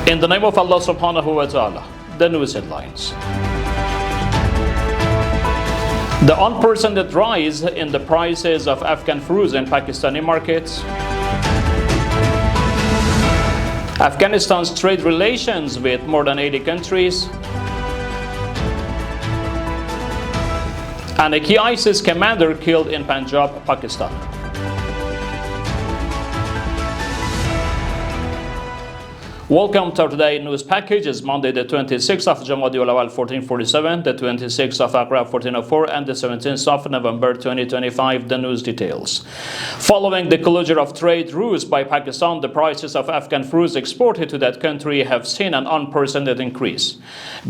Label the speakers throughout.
Speaker 1: In the name of Allah subhanahu wa ta'ala, the news headlines. The unprecedented rise in the prices of Afghan fruits in Pakistani markets. Afghanistan's trade relations with more than 80 countries. And a key ISIS commander killed in Punjab, Pakistan. Welcome to our today news package. It's Monday the 26th of Jamadi al-Awwal 1447, the 26th of Aqrab 1404, and the 17th of November 2025. The news details. Following the closure of trade routes by Pakistan, the prices of Afghan fruits exported to that country have seen an unprecedented increase.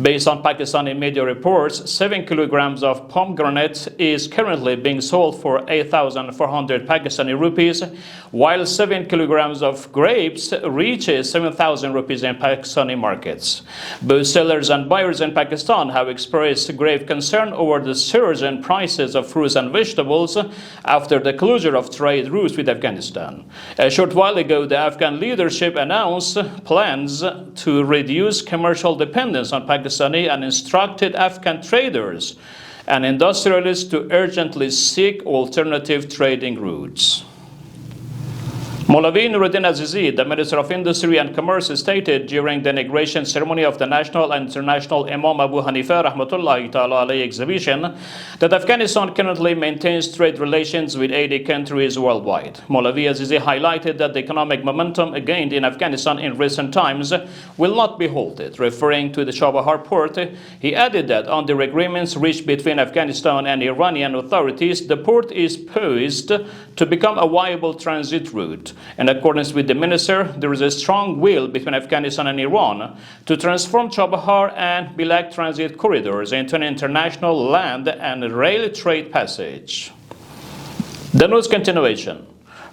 Speaker 1: Based on Pakistani media reports, 7 kilograms of pomegranate is currently being sold for 8,400 Pakistani rupees, while 7 kilograms of grapes reaches 7,000 rupees in Pakistani markets. Both sellers and buyers in Pakistan have expressed grave concern over the surge in prices of fruits and vegetables after the closure of trade routes with Afghanistan. A short while ago, the Afghan leadership announced plans to reduce commercial dependence on Pakistani and instructed Afghan traders and industrialists to urgently seek alternative trading routes. Maulvi Nuruddin Azizi, the Minister of Industry and Commerce, stated during the inauguration ceremony of the National and International Imam Abu Hanifa Rahmatullahi Ta'ala Alayhi exhibition that Afghanistan currently maintains trade relations with 80 countries worldwide. Maulvi Azizi highlighted that the economic momentum gained in Afghanistan in recent times will not be halted. Referring to the Chabahar port, he added that under agreements reached between Afghanistan and Iranian authorities, the port is poised to become a viable transit route. In accordance with the minister, there is a strong will between Afghanistan and Iran to transform Chabahar and Bilak transit corridors into an international land and rail trade passage. The news continuation.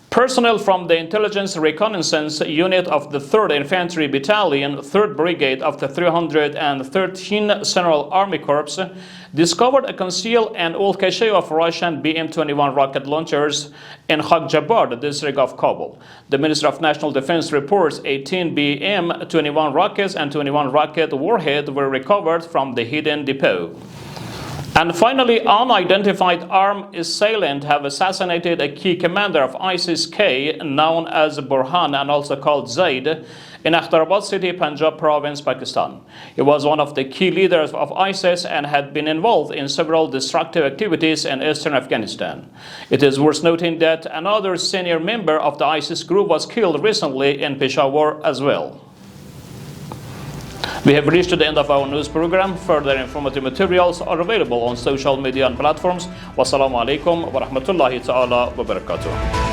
Speaker 1: Personnel from the Intelligence Reconnaissance Unit of the 3rd Infantry Battalion, 3rd Brigade of the 313 Central Army Corps discovered a concealed and old cache of Russian BM-21 rocket launchers in Khakjabar, the district of Kabul. The Minister of National Defense reports 18 BM-21 rockets and 21 rocket warheads were recovered from the hidden depot. And finally, unidentified armed assailant have assassinated a key commander of ISIS-K known as Burhan and also called Zaid in Akhtarabad city, Punjab province, Pakistan. He was one of the key leaders of ISIS and had been involved in several destructive activities in eastern Afghanistan. It is worth noting that another senior member of the ISIS group was killed recently in Peshawar as well. We have reached the end of our news program. Further informative materials are available on social media and platforms. Wassalamu alaikum wa rahmatullahi ta'ala wa barakatuh.